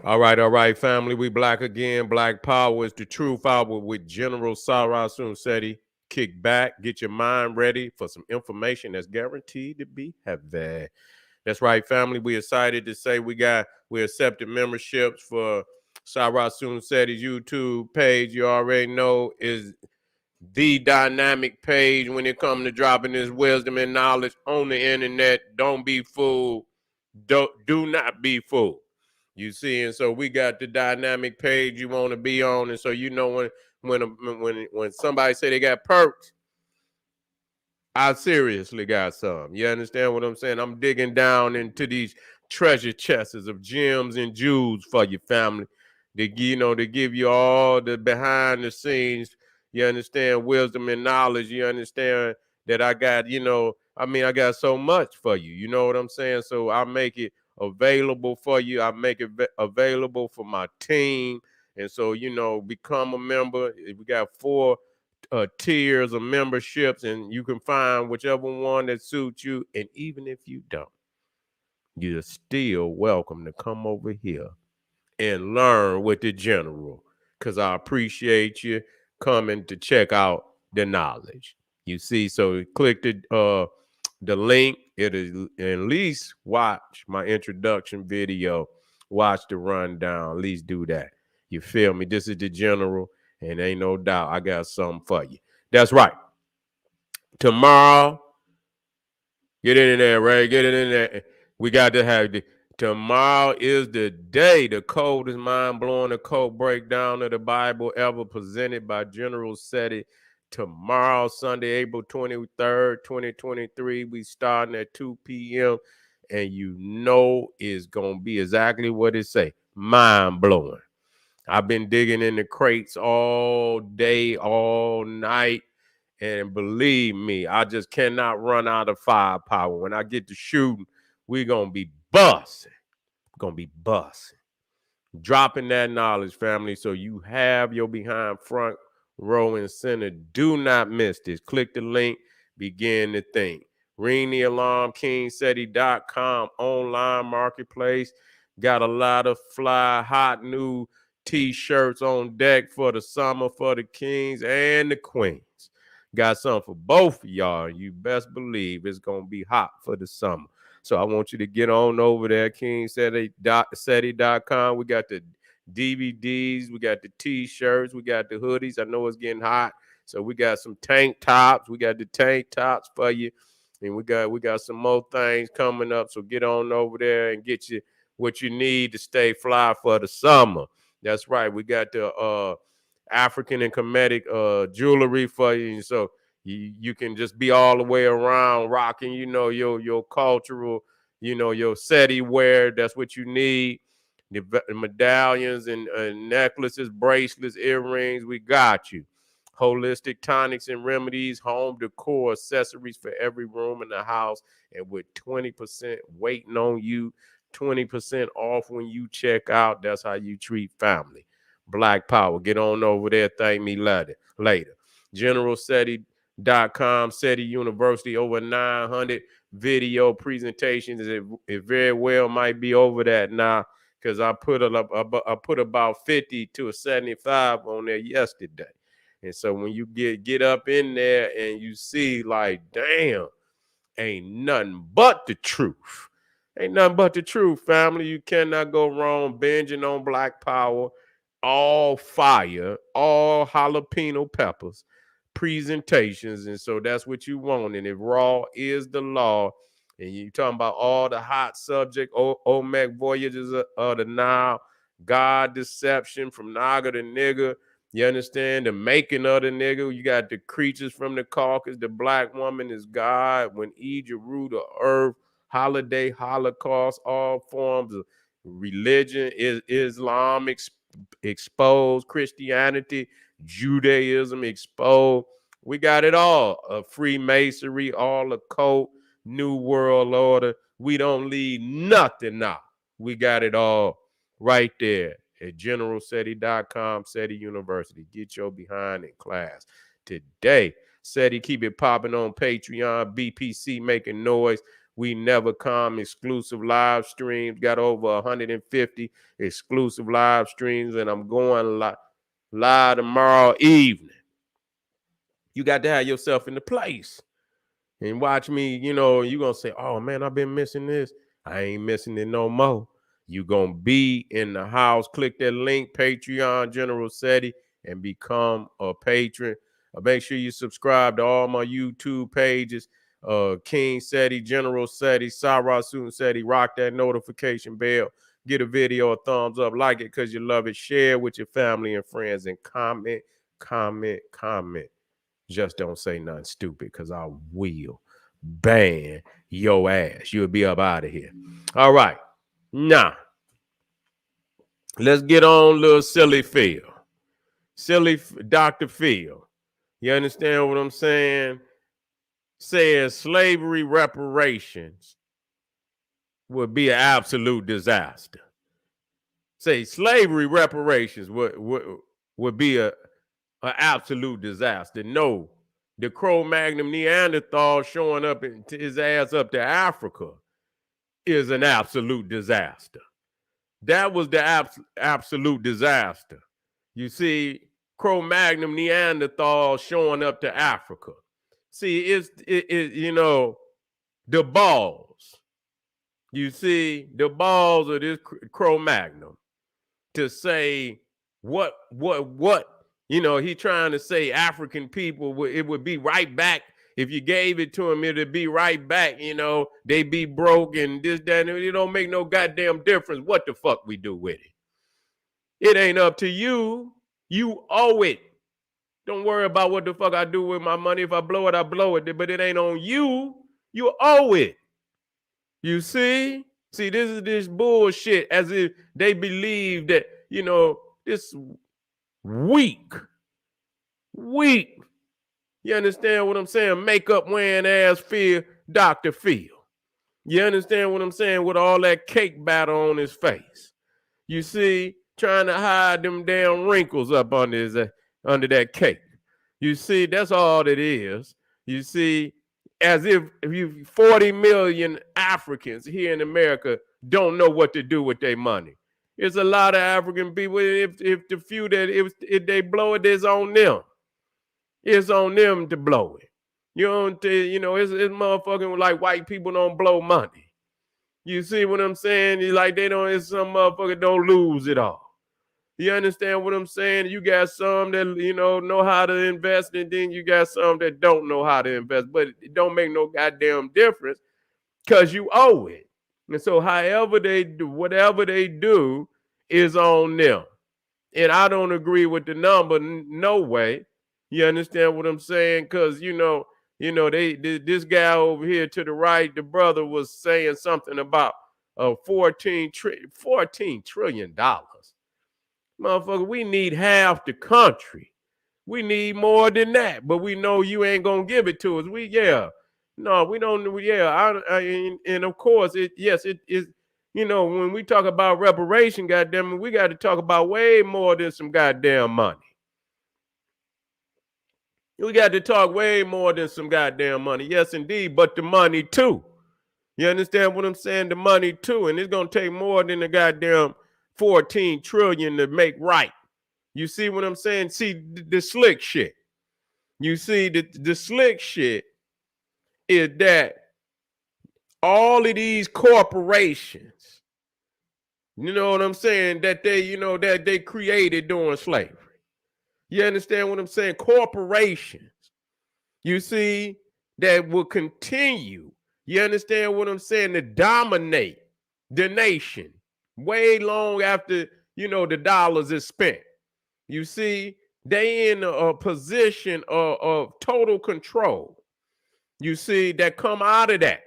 All right, family. We black again. Black power is the truth hour with General Sarah Seti. Kick back, get your mind ready for some information that's guaranteed to be heavy. That's right, family. We excited to say we accepted memberships for Sarah Seti's YouTube page. You already know is the dynamic page when it comes to dropping this wisdom and knowledge on the internet. Don't be fooled. Do not be fooled. You see, and so we got the dynamic page you want to be on, and so you know when somebody say they got perks, I seriously got some. You understand what I'm saying? I'm digging down into these treasure chests of gems and jewels for your family. To give you all the behind the scenes. You understand wisdom and knowledge. You understand that I got, I got so much for you. You know what I'm saying? So I make it available for you. I make it available for my team. And so, become a member. We got 4 tiers of memberships, and you can find whichever one that suits you. And even if you don't, you're still welcome to come over here and learn with the general, because I appreciate you coming to check out the knowledge. You see, so click the link. It is at least watch my introduction video, watch the rundown. At least do that. You feel me? This is the general, and ain't no doubt I got something for you. That's right. Tomorrow, get it in there, Ray. Get it in there. We got to have the tomorrow is the day. The coldest mind blowing the code breakdown of the Bible ever presented by General Seti. Tomorrow, Sunday, April 23rd, 2023. We starting at 2 p.m. And you know it's gonna be exactly what it say. Mind blowing. I've been digging in the crates all day, all night. And believe me, I just cannot run out of firepower. When I get to shooting, we're going to be busting. Going to be busting. Dropping that knowledge, family, so you have your behind front row and center. Do not miss this. Click the link, begin to think. Ring the alarm, kingseti.com online marketplace. Got a lot of fly, hot new t-shirts on deck for the summer for the kings and the queens. Got something for both of y'all. You best believe it's going to be hot for the summer. So I want you to get on over there, kingseti.com. We got the DVDs, we got the t-shirts, we got the hoodies. I know it's getting hot, so we got some tank tops. We got the tank tops for you, and we got some more things coming up. So get on over there and get you what you need to stay fly for the summer. That's right. We got the African and Kemetic jewelry for you, so you can just be all the way around rocking, your cultural, your SETI wear. That's what you need. The medallions and necklaces, bracelets, earrings. We got you. Holistic tonics and remedies, home decor, accessories for every room in the house, and with 20% waiting on you, 20% off when you check out. That's how you treat family. Black Power. Get on over there. Thank me later. GeneralSeti.com, SETI University, over 900 video presentations. It very well might be over that now, because I put about 50 to 75 on there yesterday. And so when you get up in there and you see, like, damn, ain't nothing but the truth. Ain't nothing but the truth, family. You cannot go wrong binging on Black Power, all fire, all jalapeno peppers, presentations. And so that's what you want. And if raw is the law, and you talking about all the hot subject, Olmec voyages of the Nile, God deception from Naga to nigga, you understand? The making of the nigga. You got the creatures from the Caucasus. The black woman is God. When Egypt ruled the earth, holiday, Holocaust, all forms of religion, is Islam exposed, Christianity, Judaism exposed. We got it all. Freemasonry, all occult, New World Order. We don't leave nothing out. We got it all right there at generalseti.com, SETI University. Get your behind in class today. SETI, keep it popping on Patreon, BPC making noise. We Never Come exclusive live streams. Got over 150 exclusive live streams, and I'm going live tomorrow evening. You got to have yourself in the place and watch me. You're going to say, oh, man, I've been missing this. I ain't missing it no more. You going to be in the house. Click that link, Patreon, General Seti, and become a patron. Make sure you subscribe to all my YouTube pages. King Seti, General Seti, Sarasun Seti. Rock that notification bell. Get a video a thumbs up. Like it because you love it. Share with your family and friends. And comment. Just don't say nothing stupid because I will ban your ass. You'll be up out of here. All right. Now, let's get on little silly Phil. Silly Dr. Phil. You understand what I'm saying? Says slavery reparations would be an absolute disaster. Say slavery reparations would be an absolute disaster. No, the Cro-Magnon Neanderthal showing up his ass up to Africa is an absolute disaster. That was the absolute disaster. You see, Cro-Magnon Neanderthal showing up to Africa. See, it's the balls. You see, the balls of this Cro-Magnon to say what he trying to say African people, it would be right back. If you gave it to them, it'd be right back. They be broke and this, that, and it don't make no goddamn difference what the fuck we do with it. It ain't up to you. You owe it. Don't worry about what the fuck I do with my money. If I blow it, I blow it. But it ain't on you. You owe it. You see? See, this is this bullshit as if they believe that, this weak. You understand what I'm saying? Makeup wearing ass Phil, Dr. Phil. You understand what I'm saying? With all that cake batter on his face. You see, trying to hide them damn wrinkles up under that cake. You see, that's all it is. You see, as if 40 million Africans here in America don't know what to do with their money. It's a lot of African people. If the few that if they blow it, it's on them. It's on them to blow it. It's motherfucking like white people don't blow money. You see what I'm saying? It's some motherfucker don't lose it all. You understand what I'm saying? You got some that, know how to invest, and then you got some that don't know how to invest, but it don't make no goddamn difference because you owe it. And so however they do, whatever they do is on them. And I don't agree with the number, no way. You understand what I'm saying? Because, this guy over here to the right, the brother was saying something about $14 trillion. Motherfucker, we need half the country. We need more than that, but we know you ain't gonna give it to us. No, we don't. Yeah, and of course, it is. When we talk about reparation, goddamn it, we got to talk about way more than some goddamn money. We got to talk way more than some goddamn money. Yes, indeed, but the money too. You understand what I'm saying? The money too, and it's gonna take more than the goddamn 14 trillion to make right. You see what I'm saying? See the slick shit. You see the slick shit is that all of these corporations, you know what I'm saying, that they created during slavery. You understand what I'm saying? Corporations, you see, that will continue, you understand what I'm saying, to dominate the nation way long after, the dollars is spent. You see, they in a position of total control. You see, that come out of that.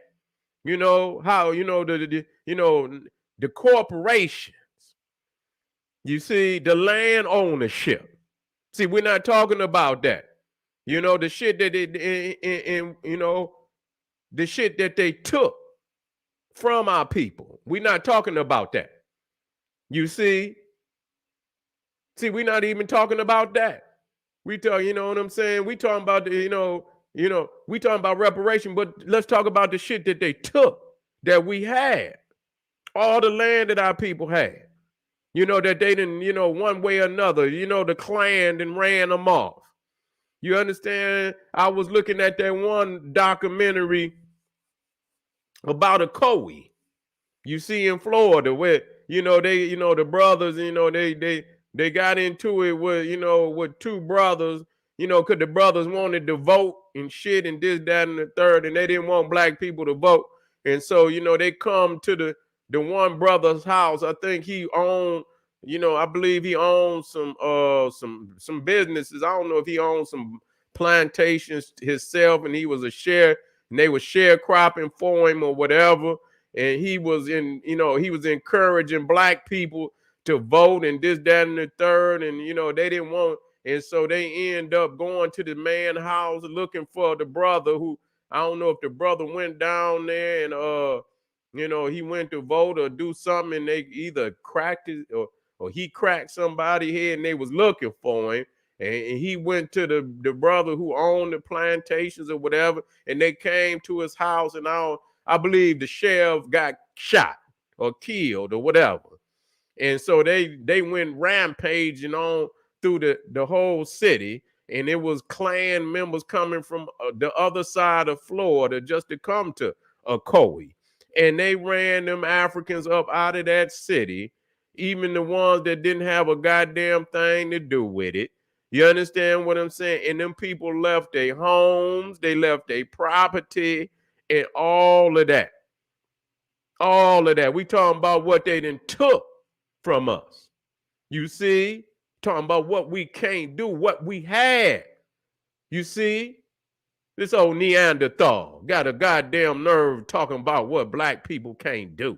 How, the corporations. You see, the land ownership. See, we're not talking about that. The shit that the shit that they took from our people. We're not talking about that. You see, we're not even talking about that. We talk, you know what I'm saying? We talking about the, We talking about reparation, but let's talk about the shit that they took, that we had. All the land that our people had. That they didn't, one way or another, the Klan then ran them off. You understand? I was looking at that one documentary about a Cowie. You see in Florida where, the brothers, they got into it with two brothers, because the brothers wanted to vote and shit and this, that, and the third, and they didn't want black people to vote. And so, they come to the one brother's house. I think he owned, I believe he owned some businesses. I don't know if he owned some plantations himself, and he was a share, and they were sharecropping for him or whatever. And he was encouraging black people to vote and this, that, and the third. And, they didn't want, and so they end up going to the man's house looking for the brother who, I don't know if the brother went down there and, he went to vote or do something, and they either cracked it or he cracked somebody's head, and they was looking for him. And he went to the brother who owned the plantations or whatever, and they came to his house, and I believe the sheriff got shot or killed or whatever. And so they went rampaging on through the whole city, and it was Klan members coming from the other side of Florida just to come to Ocoee. And they ran them Africans up out of that city, even the ones that didn't have a goddamn thing to do with it. You understand what I'm saying? And them people left their homes, they left their property, and all of that. All of that. We talking about what they done took from us. You see? Talking about what we can't do, what we had. You see? This old Neanderthal got a goddamn nerve talking about what black people can't do.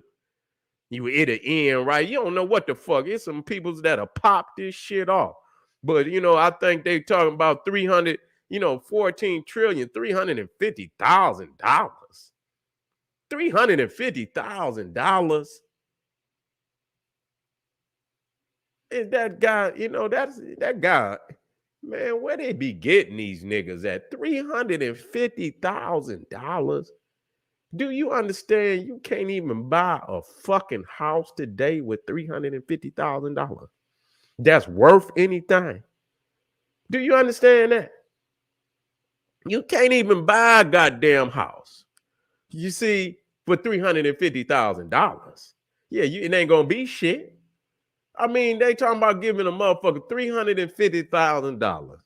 You it'll end, right? You don't know what the fuck. It's some peoples that'll pop this shit off. But, I think they talking about 14 trillion, $350,000. $350,000. And that guy, that guy, man, where they be getting these niggas at? $350,000. Do you understand you can't even buy a fucking house today with $350,000? That's worth anything. Do you understand that? You can't even buy a goddamn house. You see, for $350,000. Yeah, it ain't gonna be shit. I mean, they talking about giving a motherfucker $350,000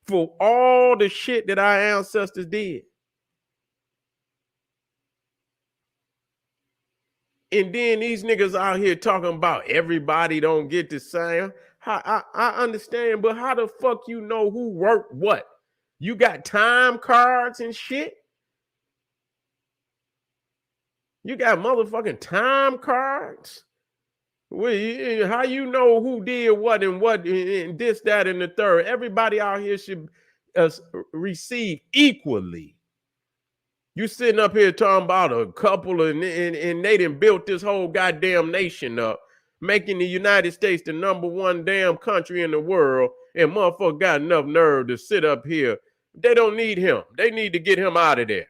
for all the shit that our ancestors did. And then these niggas out here talking about everybody don't get the same. I understand, but how the fuck you know who worked what? You got time cards and shit? You got motherfucking time cards? How you know who did what and this, that, and the third? Everybody out here should receive equally. You sitting up here talking about a couple and they done built this whole goddamn nation up, making the United States the #1 damn country in the world, and motherfucker got enough nerve to sit up here. They don't need him. They need to get him out of there.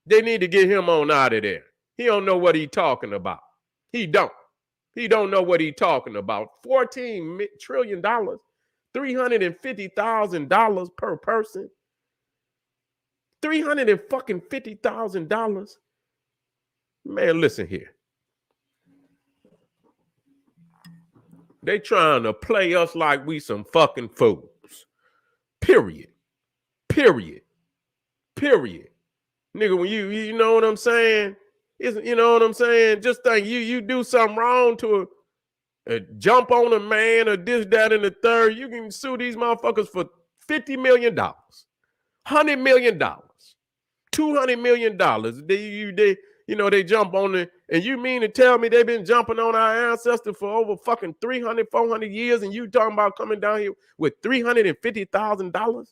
They need to get him on out of there. He don't know what he talking about. He don't. He don't know what he talking about. $14 trillion, $350,000 per person. $350,000. Man, listen here. They trying to play us like we some fucking fools. Period. Period. Period. Nigga, when you know what I'm saying? You know what I'm saying? Just think you do something wrong to jump on a man or this, that, and the third, you can sue these motherfuckers for $50 million, $100 million. $200 million. They jump on it. And you mean to tell me they've been jumping on our ancestors for over fucking 300, 400 years, and you talking about coming down here with $350,000?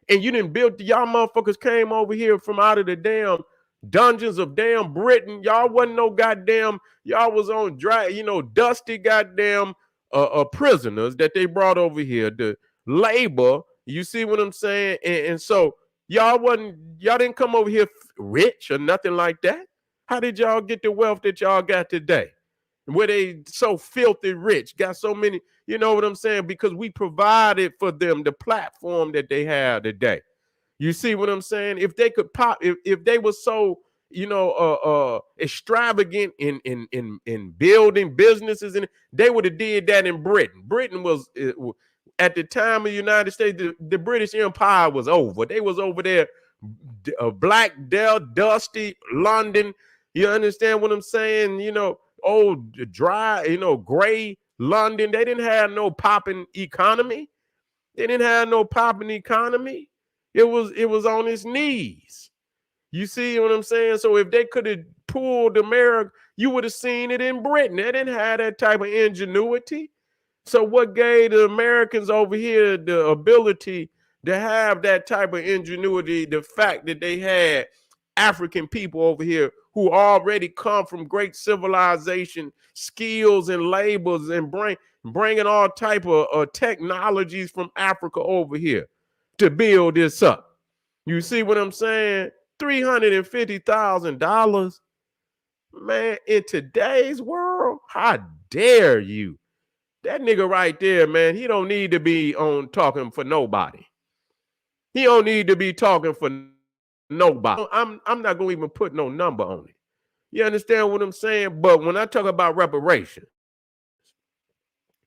And you didn't build, y'all motherfuckers came over here from out of the damn dungeons of damn Britain. Y'all wasn't no goddamn, y'all was on dry, dusty goddamn prisoners that they brought over here to labor. You see what I'm saying? And so Y'all didn't come over here rich or nothing like that. How did y'all get the wealth that y'all got today? Where they so filthy rich, got so many, you know what I'm saying? Because we provided for them the platform that they have today. You see what I'm saying? If they could pop, if they were so, extravagant in building businesses, and they would have did that in Britain. Britain was at the time of the United States, the British Empire was over. They was over there, Black Dell, Dusty, London. You understand what I'm saying? Old dry, gray London. They didn't have no popping economy. They didn't have no popping economy. It was on its knees. You see what I'm saying? So if they could have pulled America, you would have seen it in Britain. They didn't have that type of ingenuity. So what gave the Americans over here the ability to have that type of ingenuity? The fact that they had African people over here who already come from great civilization, skills and labors, and bringing all type of technologies from Africa over here to build this up. You see what I'm saying? $350,000, man, in today's world, how dare you? That nigga right there, man, he don't need to be on talking for nobody. He don't need to be talking for nobody. I'm not gonna even put no number on it. You understand what I'm saying? But when I talk about reparations,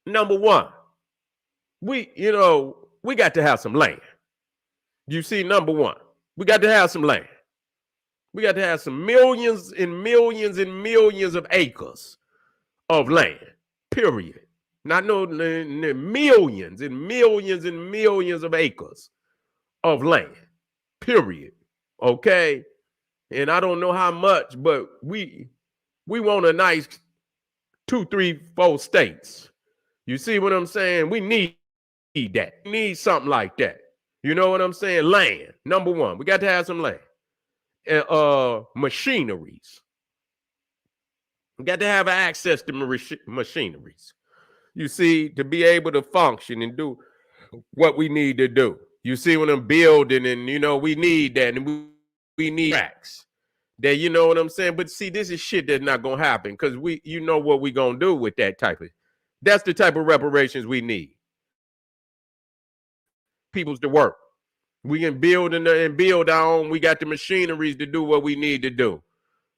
number one, we got to have some land. You see, number one, we got to have some land. We got to have some millions and millions and millions of acres of land, period. Not no millions and millions and millions of acres of land, period. Okay? And I don't know how much, but we want a nice 2, 3, 4 states. You see what I'm saying? We need that. We need something like that. You know what I'm saying? Land, number one. We got to have some land. Machineries. We got to have access to machineries. You see, to be able to function and do what we need to do. You see what I'm building, and we need that, and we need tracks. That, you know what I'm saying? But see, this is shit that's not gonna happen, because you know what we gonna do with that type of. That's the type of reparations we need. People's to work. We can build and build our own. We got the machineries to do what we need to do.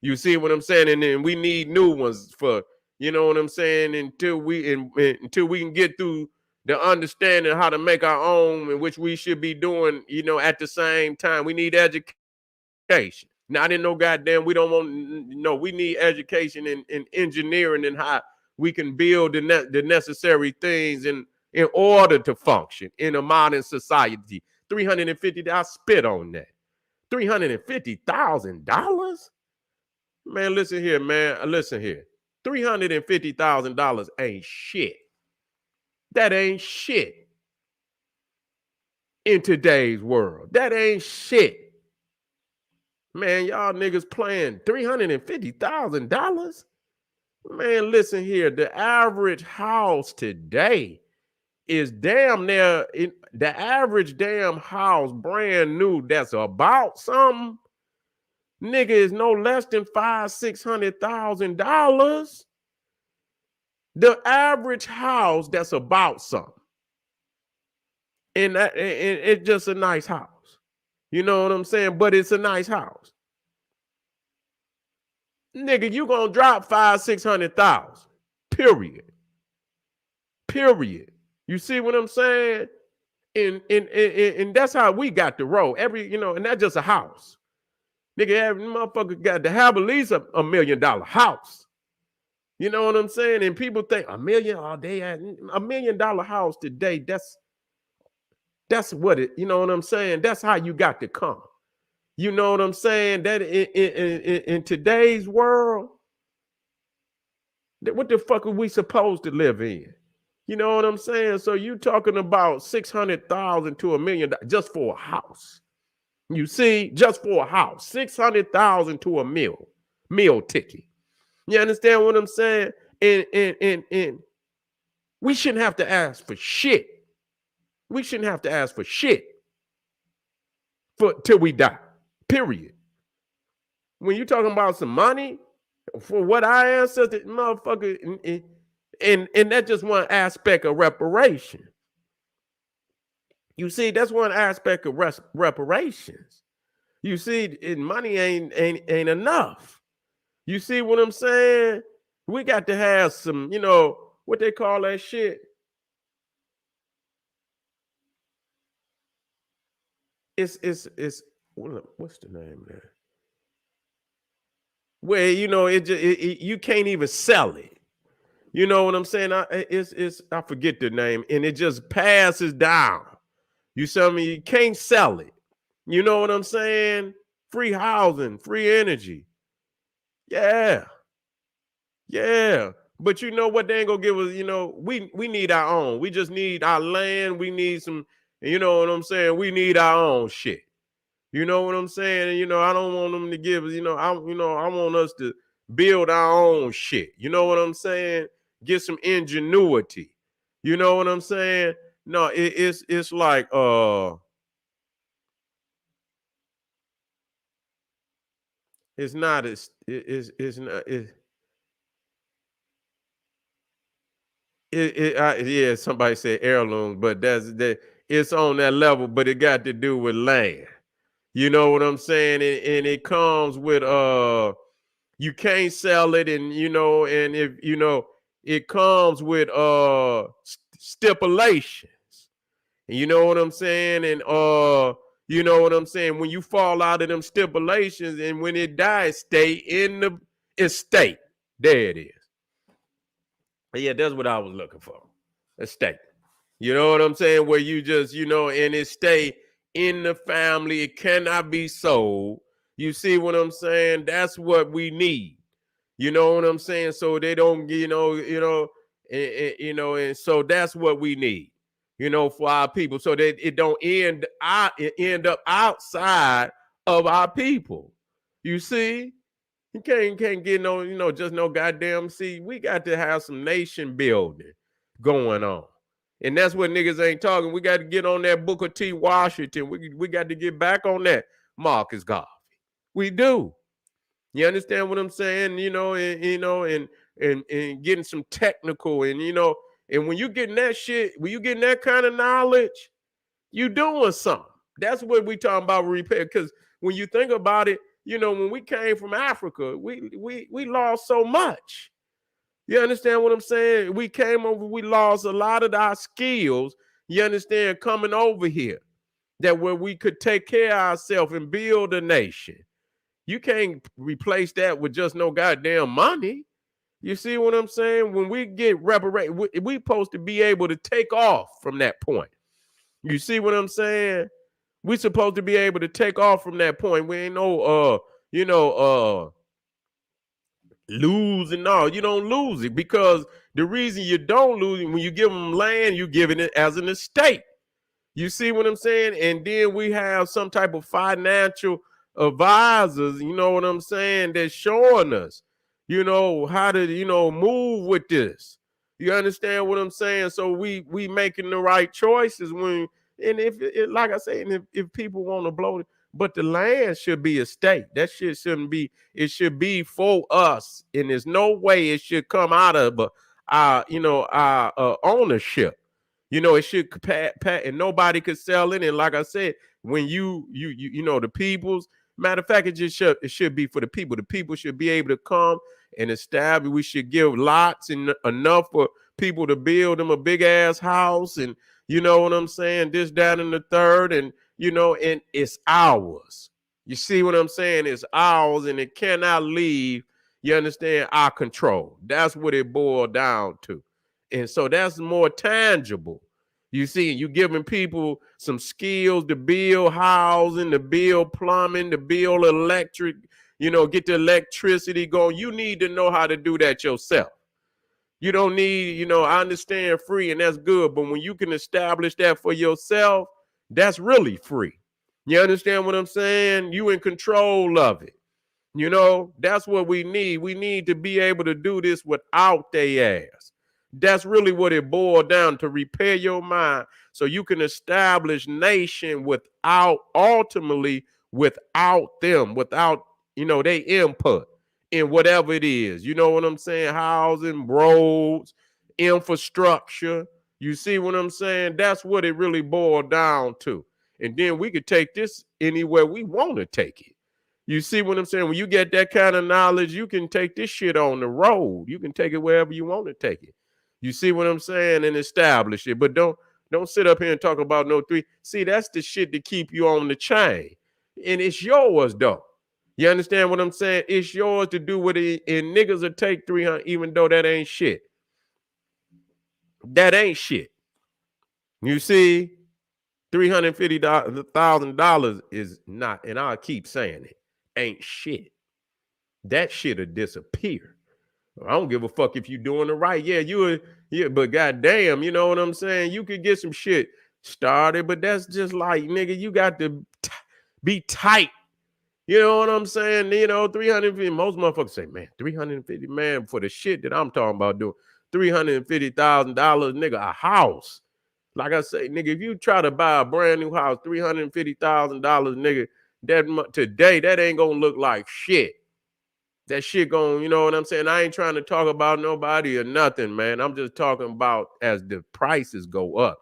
You see what I'm saying? And then we need new ones for, you know what I'm saying, until we can get through the understanding how to make our own, in which we should be doing, at the same time. We need education. Not in no goddamn, we don't want, we need education in engineering and how we can build the necessary things in order to function in a modern society. $350, I spit on that. $350,000? Man, listen here, man. Listen here. $350,000 ain't shit. That ain't shit in today's world. That ain't shit. Man, y'all niggas playing $350,000? Man, listen here. The average house today is damn near, the average damn house brand new that's about something, nigga, is no less than $500,000-$600,000. The average house that's about something, and it's just a nice house. You know what I'm saying? But it's a nice house. Nigga, you gonna drop $500,000-$600,000. Period. You see what I'm saying? And that's how we got the roll. And that's just a house. Nigga, every motherfucker got to have at least a $1 million house. You know what I'm saying? And people think $1 million all day. $1 million house today, that's what it, you know what I'm saying? That's how you got to come. You know what I'm saying? That in today's world, what the fuck are we supposed to live in? You know what I'm saying? So you talking about $600,000 to $1 million just for a house. You see, just for a house, $600,000 to $1 meal ticket. You understand what I'm saying? And we shouldn't have to ask for shit. We shouldn't have to ask for shit. for till we die. Period. When you talking about some money for what our ancestors, motherfucker, and that's just one aspect of reparation. You see, that's one aspect of reparations. You see, money ain't enough. You see what I'm saying? We got to have some, what they call that shit. It's what's the name of that? Where you can't even sell it. You know what I'm saying? I forget the name, and it just passes down. You see me? You can't sell it. You know what I'm saying? Free housing, free energy. Yeah. Yeah. But you know what? They ain't gonna give us, we need our own. We just need our land. We need some, you know what I'm saying? We need our own shit. You know what I'm saying? And I don't want them to give us, I want us to build our own shit. You know what I'm saying? Get some ingenuity. You know what I'm saying? No, it's like it's not it's not yeah, somebody said heirlooms, but it's on that level, but it got to do with land. You know what I'm saying? And it comes with you can't sell it, and and if it comes with stipulations. And you know what I'm saying? And you know what I'm saying? When you fall out of them stipulations and when it dies, stay in the estate. There it is. Yeah, that's what I was looking for. Estate. You know what I'm saying? Where you just, and it stay in the family. It cannot be sold. You see what I'm saying? That's what we need. You know what I'm saying? So they don't, and so that's what we need, for our people, so that it don't end up outside of our people. You see? You can't get no, just no goddamn. See, we got to have some nation building going on. And that's what niggas ain't talking. We got to get on that Booker T. Washington. We got to get back on that Marcus Garvey. We do. You understand what I'm saying? And getting some technical and and when you getting that shit, when you getting that kind of knowledge, you doing something. That's what we talking about repair. Because when you think about it, when we came from Africa, we lost so much. You understand what I'm saying? We came over, we lost a lot of our skills. You understand, coming over here, that where we could take care of ourselves and build a nation. You can't replace that with just no goddamn money. You see what I'm saying? When we get reparated, we supposed to be able to take off from that point. You see what I'm saying? We supposed to be able to take off from that point. We ain't no lose and all. You don't lose it, because the reason you don't lose it, when you give them land, you're giving it as an estate. You see what I'm saying? And then we have some type of financial advisors, you know what I'm saying, that's showing us, how to, move with this. You understand what I'm saying? So we making the right choices when, and if like I say, and if people want to blow it, but the land should be a state. That shit shouldn't be, it should be for us. And there's no way it should come out of our ownership. It should pat, and nobody could sell it. And like I said, when you the people's, matter of fact, it should be for the people. The people should be able to come and establish. We should give lots and enough for people to build them a big ass house, and you know what I'm saying, this, that, and the third, and and it's ours. You see what I'm saying? It's ours, and it cannot leave. You understand, our control. That's what it boiled down to. And so that's more tangible. You see, you giving people some skills to build housing, to build plumbing, to build electric, get the electricity going. You need to know how to do that yourself. You don't need, I understand free, and that's good. But when you can establish that for yourself, that's really free. You understand what I'm saying? You in control of it. That's what we need. We need to be able to do this without their ass. That's really what it boiled down to, repair your mind so you can establish nation without, ultimately, without them, without, they input in whatever it is. You know what I'm saying? Housing, roads, infrastructure. You see what I'm saying? That's what it really boiled down to. And then we could take this anywhere we want to take it. You see what I'm saying? When you get that kind of knowledge, you can take this shit on the road. You can take it wherever you want to take it. You see what I'm saying? And establish it. But don't sit up here and talk about no three. See, that's the shit to keep you on the chain. And it's yours though. You understand what I'm saying? It's yours to do with it. And niggas will take 300, even though that ain't shit. That ain't shit. You see, $350,000 is not, and I'll keep saying it, ain't shit. That shit'll disappear. I don't give a fuck if you're doing it right. Yeah, but goddamn, you know what I'm saying? You could get some shit started, but that's just like, nigga, you got to be tight. You know what I'm saying? 350, most motherfuckers say, man, 350, man, for the shit that I'm talking about doing, $350,000, nigga, a house. Like I say, nigga, if you try to buy a brand new house, $350,000, nigga, today, that ain't gonna look like shit. That shit going, you know what I'm saying? I ain't trying to talk about nobody or nothing, man. I'm just talking about as the prices go up.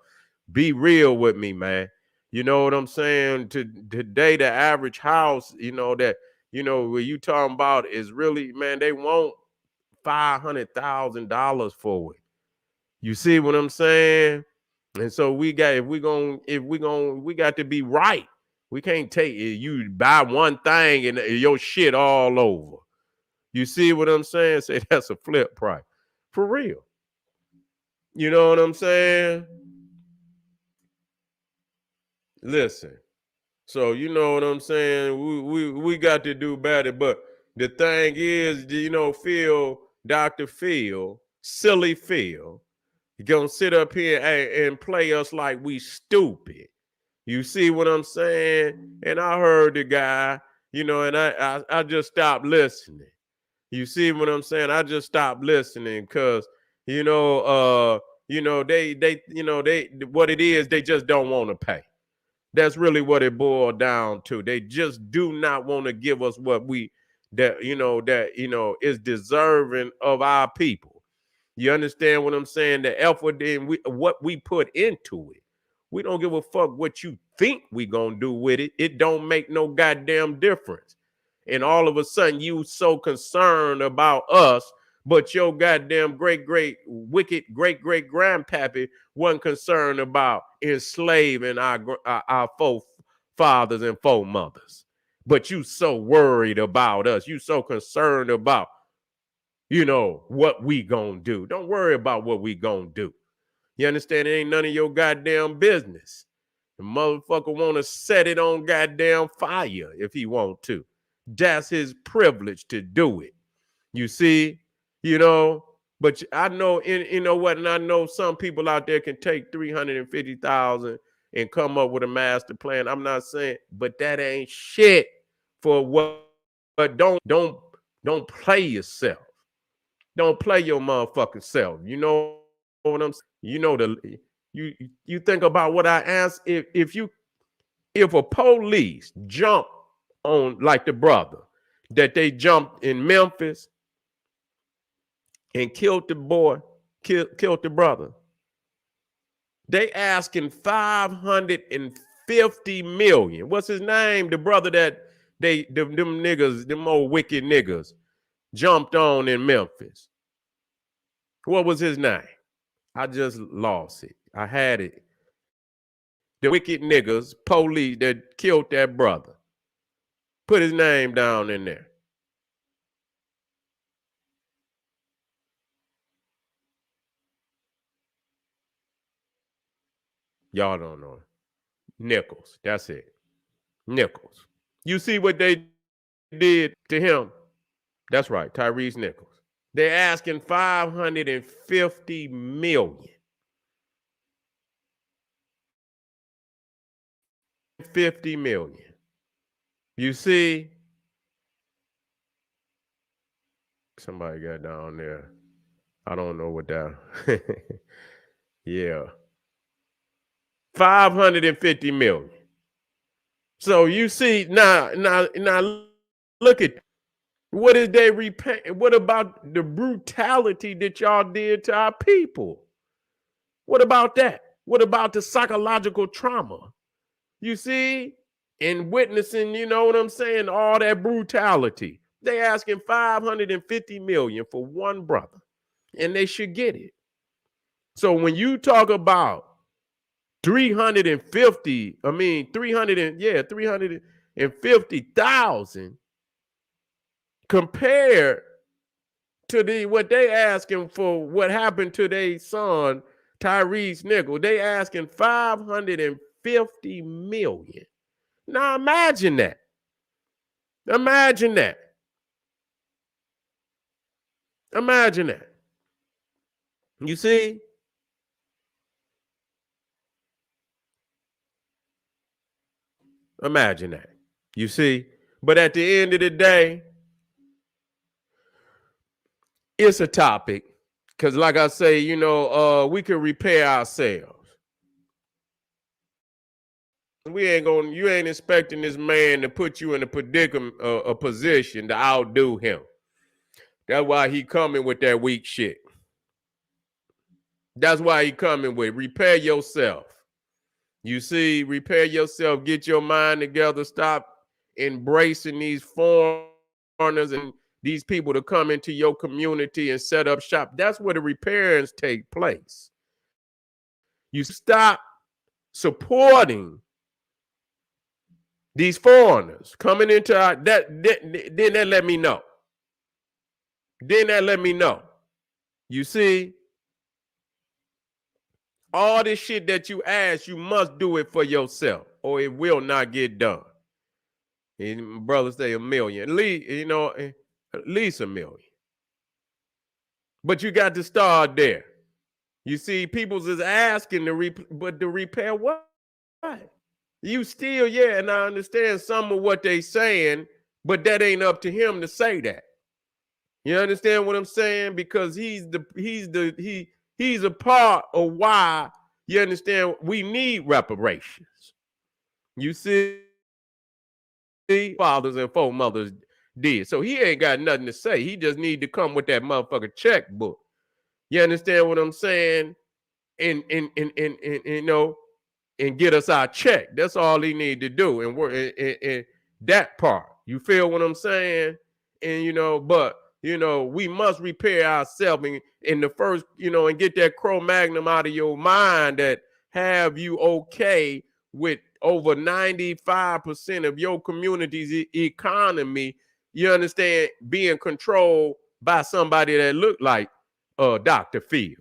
Be real with me, man. You know what I'm saying? Today, the average house, where you talking about is really, man, they want $500,000 for it. You see what I'm saying? And so we got we got to be right. We can't take it. You buy one thing and your shit all over. You see what I'm saying? Say that's a flip price. For real. You know what I'm saying? Listen. So you know what I'm saying? We got to do better. But the thing is, Phil, Dr. Phil, silly Phil, you gonna sit up here and play us like we stupid. You see what I'm saying? And I heard the guy, and I just stopped listening. You see what I'm saying? I just stopped listening because, they what it is, they just don't want to pay. That's really what it boiled down to. They just do not want to give us what is deserving of our people. You understand what I'm saying? The effort and what we put into it. We don't give a fuck what you think we gonna do with it. It don't make no goddamn difference. And all of a sudden you so concerned about us, but your goddamn wicked great grandpappy wasn't concerned about enslaving our forefathers and foremothers. But you so worried about us. You so concerned about, what we gonna do. Don't worry about what we gonna do. You understand? It ain't none of your goddamn business. The motherfucker want to set it on goddamn fire if he want to. That's his privilege to do it. You see, but I know, you know what, and I know some people out there can take 350,000 and come up with a master plan. I'm not saying, but that ain't shit for what. But don't play yourself. Don't play your motherfucking self. You know what I'm saying? You think about what I asked. If a police jump on like the brother that they jumped in Memphis and killed the boy, killed the brother, they asking 550 million. What's his name? The brother that them niggas, them old wicked niggas jumped on in Memphis. What was his name? I just lost it. I had it. The wicked niggas, police that killed that brother. Put his name down in there. Y'all don't know. Nichols. That's it. Nichols. You see what they did to him? That's right, Tyrese Nichols. They're asking 550 million. 50 million. You see? Somebody got down there. I don't know what that. Yeah. 550 million. So you see now look at what did they repay? What about the brutality that y'all did to our people? What about that? What about the psychological trauma? You see, in witnessing, you know what I'm saying, all that brutality. They asking 550 million for one brother, and they should get it. So when you talk about 350, I mean 350,000 compared to what they asking for what happened to their son Tyrese Nickel. They asking 550 million. Now imagine that. Imagine that. Imagine that. You see? Imagine that. You see? But at the end of the day, it's a topic. Because like I say, we can repair ourselves. You ain't expecting this man to put you in a predicament, a position to outdo him. That's why he coming with that weak shit. That's why he coming with repair yourself. You see, repair yourself, get your mind together, stop embracing these foreigners and these people to come into your community and set up shop. That's where the repairs take place. You stop supporting these foreigners coming into then that let me know. Then that let me know. You see, all this shit that you ask, you must do it for yourself, or it will not get done. And brothers say a million, at least a million. But you got to start there. You see, people's is asking but to repair what? You still, yeah, and I understand some of what they saying, but that ain't up to him to say that. You understand what I'm saying? Because he's a part of why, you understand, we need reparations. You see, fathers and foremothers did. So he ain't got nothing to say. He just need to come with that motherfucker checkbook. You understand what I'm saying? And and get us our check. That's all he need to do. And work in that part. You feel what I'm saying? And but we must repair ourselves in the first, and get that Cro-Magnon out of your mind that have you okay with over 95% of your community's economy, you understand, being controlled by somebody that looked like Dr. Phil.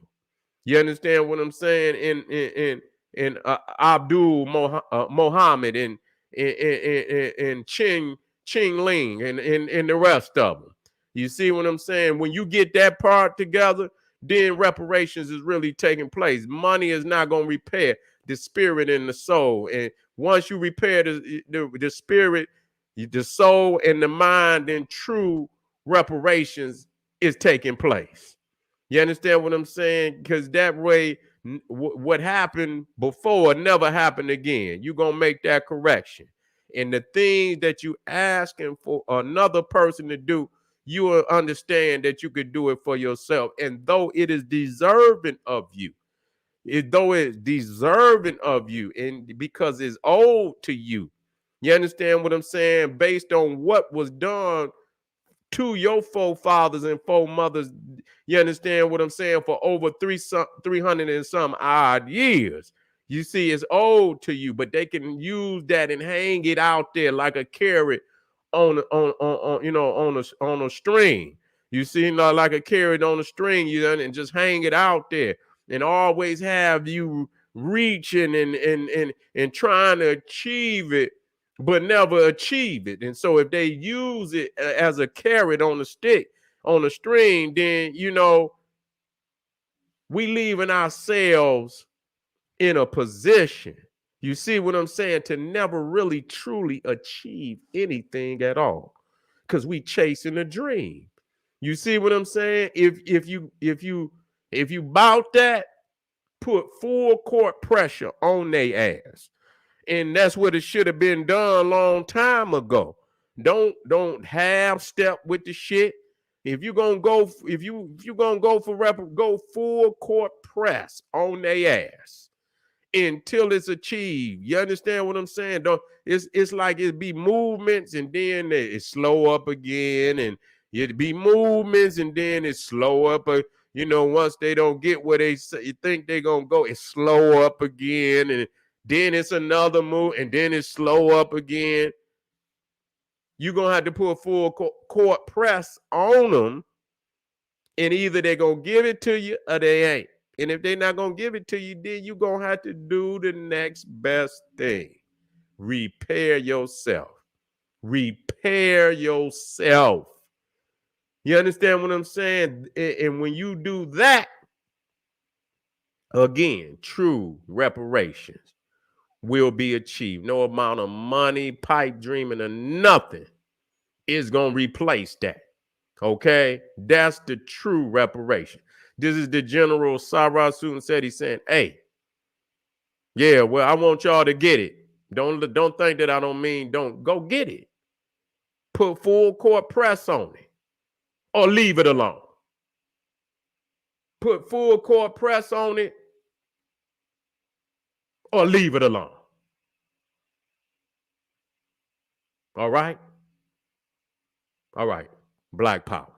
You understand what I'm saying? And Abdul Mohammed and Ching Ling and the rest of them. You see what I'm saying? When you get that part together, then reparations is really taking place. Money is not going to repair the spirit and the soul. And once you repair the spirit, the soul, and the mind, then true reparations is taking place. You understand what I'm saying? Because that way, what happened before never happened again. You're going to make that correction. And the things that you asking for another person to do, you will understand that you could do it for yourself. And though it is deserving of you, and because it's owed to you, you understand what I'm saying? Based on what was done to your forefathers and foremothers, you understand what I'm saying, for over 300 and some odd years. You see, it's owed to you, but they can use that and hang it out there like a carrot on a string. You see, like a carrot on a string, and just hang it out there and always have you reaching and trying to achieve it, but never achieve it. And so if they use it as a carrot on a stick, on a string, then we leaving ourselves in a position, you see what I'm saying, to never really truly achieve anything at all, because we chasing a dream. You see what I'm saying? If you bout that, put full court pressure on their ass. And that's what it should have been done a long time ago. Don't half step with the shit. If you gonna go, if you gonna go for go full court press on their ass until it's achieved. You understand what I'm saying? Don't it's like it be movements and then it slow up again, and it be movements and then it slow up. Once they don't get where they think they gonna go, it slow up again, and then it's another move, and then it slow up again. You're gonna have to put full court press on them, and either they're gonna give it to you or they ain't. And if they're not gonna give it to you, then you're gonna have to do the next best thing. Repair yourself. Repair yourself. You understand what I'm saying? And when you do that, again, true reparations will be achieved. No amount of money, pipe dreaming, or nothing is gonna replace that. Okay, that's the true reparation. This is the General Sarah Said. He's saying, hey, yeah, well, I want y'all to get it. Don't think that I don't mean don't go get it. Put full court press on it or leave it alone. Put full court press on it or leave it alone. All right? All right. Black power.